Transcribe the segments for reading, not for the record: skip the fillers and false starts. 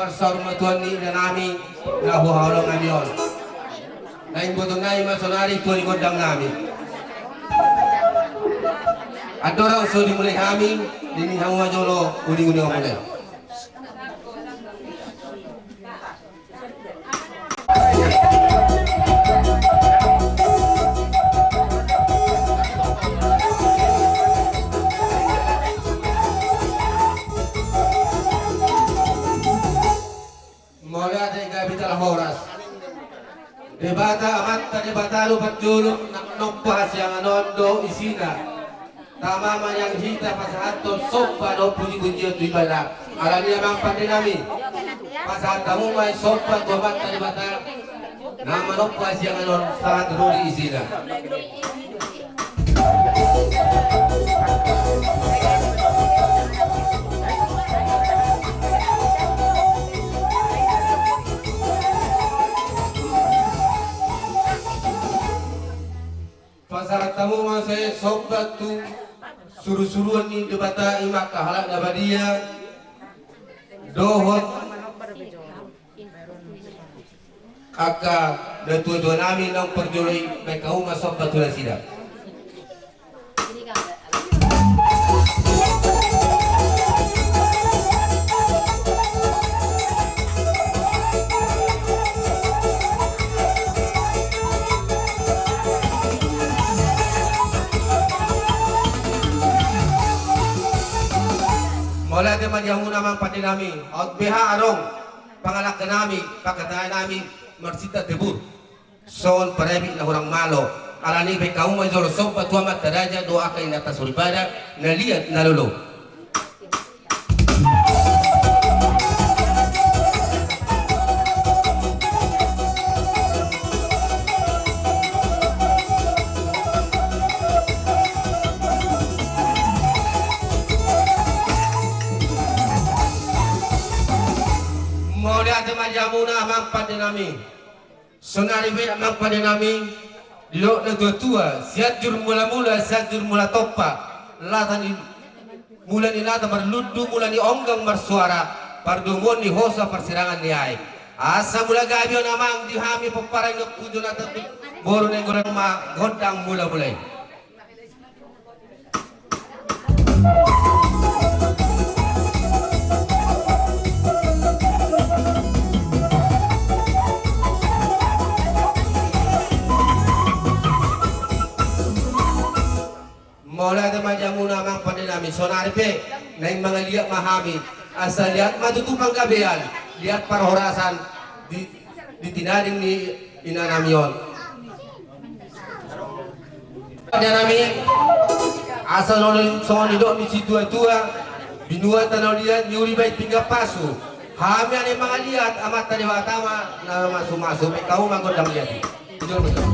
Marsaruma Tuhan ni na namin nahuhawlang ngayon. Naing butong na masonari Tuhan godang namin. Adora uso di mulai kami dini hawa jolo uni-uni mulai. Mola de gabital horas. Debata amat debatalo patjuluk nokpas yang anondo isina. Tama yang hita pasahato sopa do puji-puji tu ibadah. Alami amang pandinami. Pasahat kamu may sopa tu amat debata. Nama nokpas yang anon sangat ruri isina. Pasarat tamu masih sobat tu suruh-suruhan ni debata imak kahalak nabadia dohot kakak dan tua-tua nami nang perjolai baik kau masuk batu sidang. Wala di man yung namang pati namin. At biha arong pangalak na namin, pagkatayan namin, marsita debut. Son paremik na hurang malo. Alani bay kaumay zorosong patuamat taraja doa kay natasulbada na liat na lolo. Jamuna amang padenami sonari be amang padenami lo na tua siat jur mula-mula siat jur mula toppa latani mula ni lata marluddu mula ni onggang marsuara pardungon ni hosa persirangan ni ai asa mula gabion amang dihami peparang nok kudun atau boru ne gorang ma godang mula-mulai. Mula teman jamu namang pandinami sonari pe naing mga liak mahami asal lihat matutupang gabian lihat parhorasan di tinading ni inanamion nami asal oleh songon idok ni si tua-tua binua tanau lihat nyuri baik tinggal pasu hami ane mga lihat amat tadi watama na masuk-masuk kau manggodang lihat betul-betul.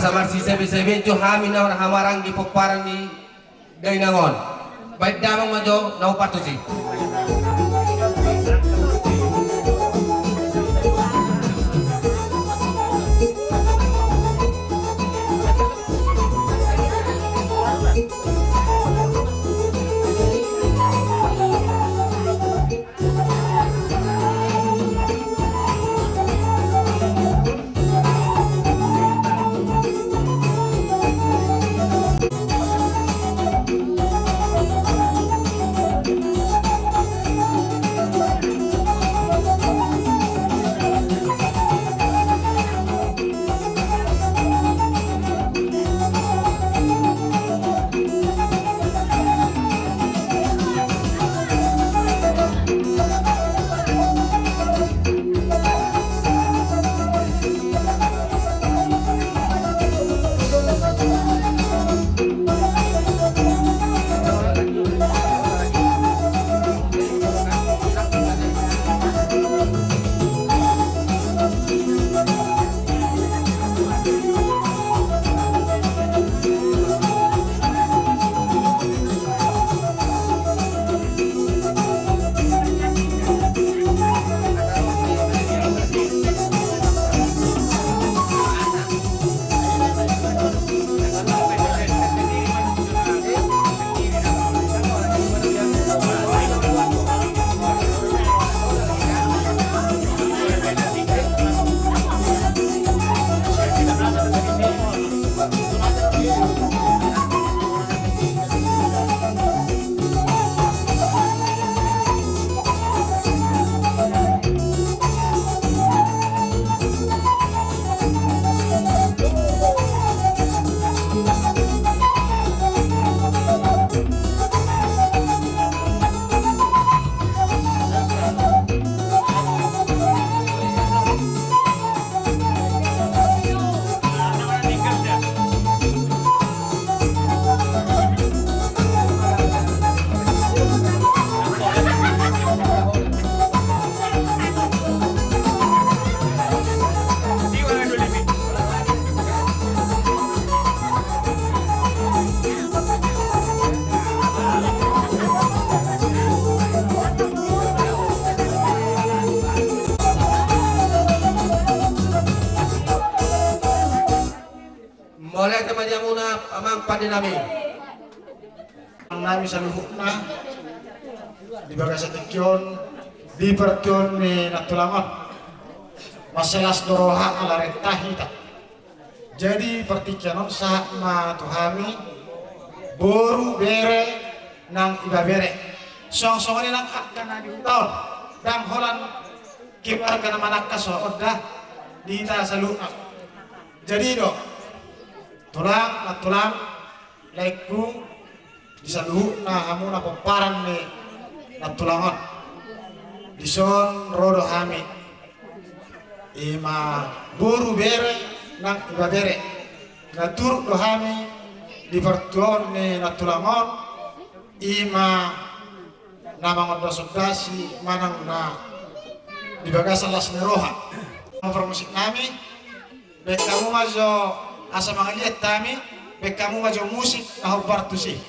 samar si sebe-sebe jo hamin na hamarang di peparang di dainangon. Baik damang majo na upatusi. Oleh teman jamuna amang padinami. Ang namin sa luhukna, di baga sa tikyon, di pertyon ni natulangon. Masalas doroha ala retahita. Jadi pertikyanon sa matuhami, boru bere nang iba bere. Song-songan nilang akan na di taon. Dang holan kipar ka naman so odah dita sa luhukna. Jadi do, tulang laikku disaluh na hamu na pemparan ni natulangon dison rodo hami ima buru bere nang iba bere natur do hami di pertuon ni natulangon ima namang ondo sodasi manang na di bagasan las neroha mempermusik nami baik kamu majo asa mga lihat kami, baik kamu majo musik na hubar tu sih.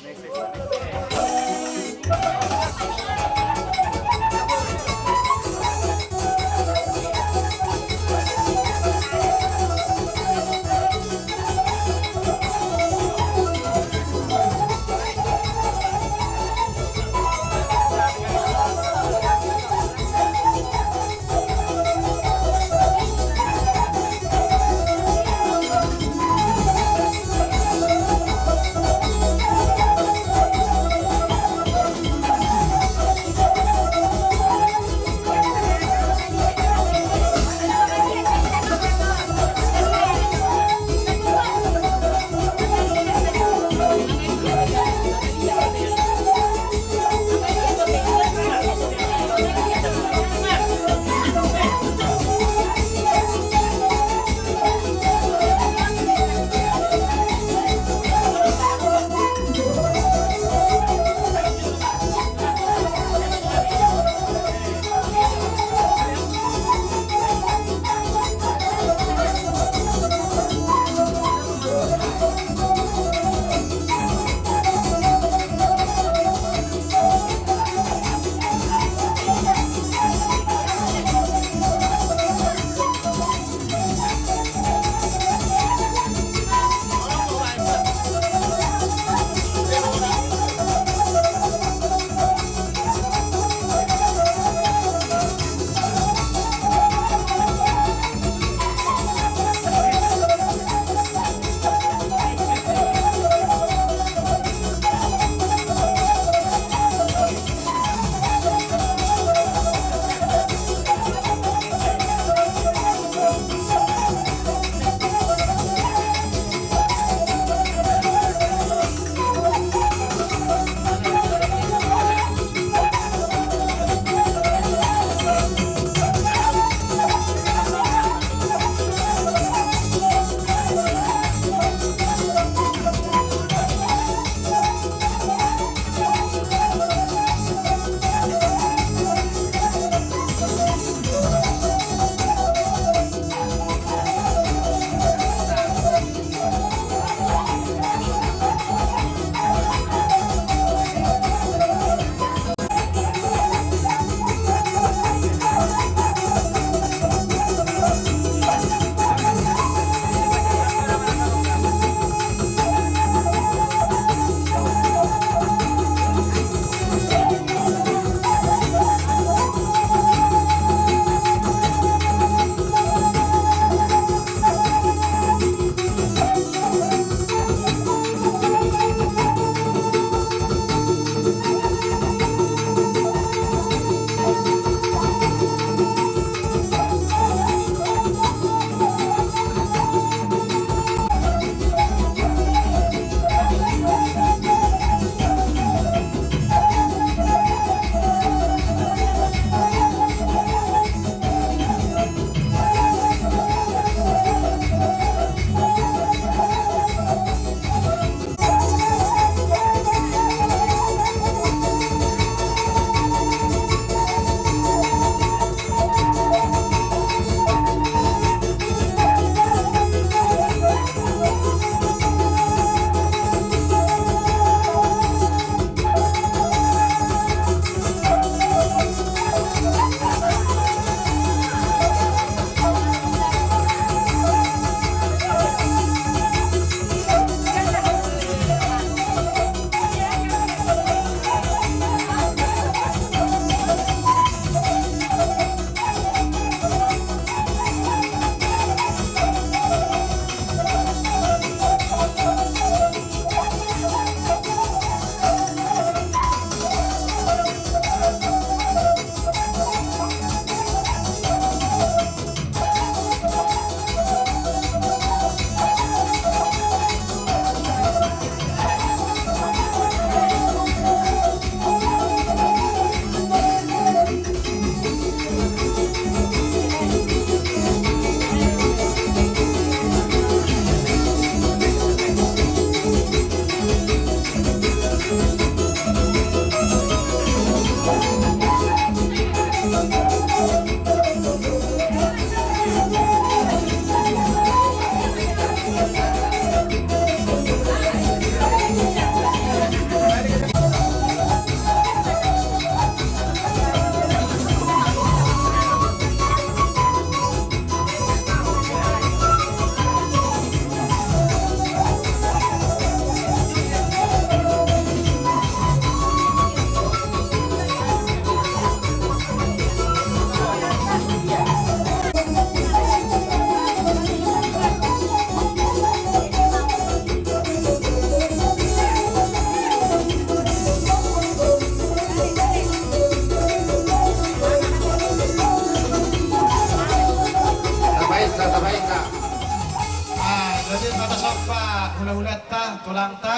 hula-hulata, tulangta,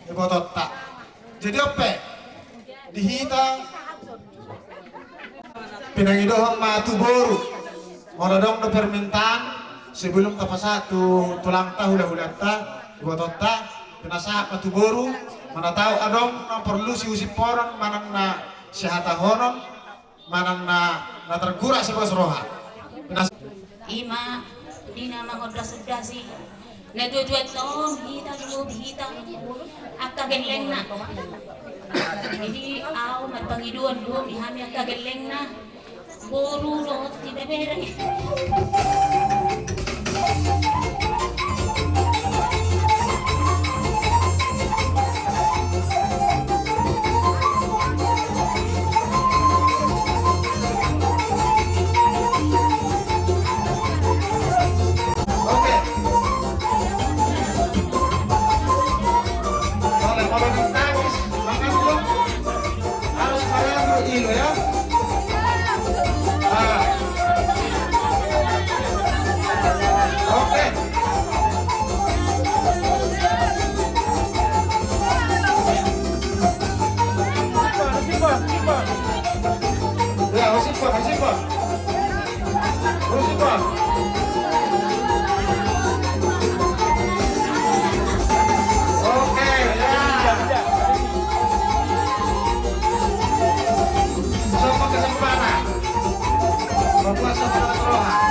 ibototta. Jadi apa? Dihita pinangidohang matuboru. Morodong na permintaan sebelum tapasatu tulangta, hula-hulata, ibototta, pinasa matuboru. Mana tahu adong na perlu si usip porang manang na sihata honon, manang na tergura si bos roha. Ima dina mangodrasudasi na dua-dua to hita dulu hita akka geleng na jadi aw magpangiduan dulu ihami akka geleng na buru lot di bebere. Semua kesempatan. Membuat sebuah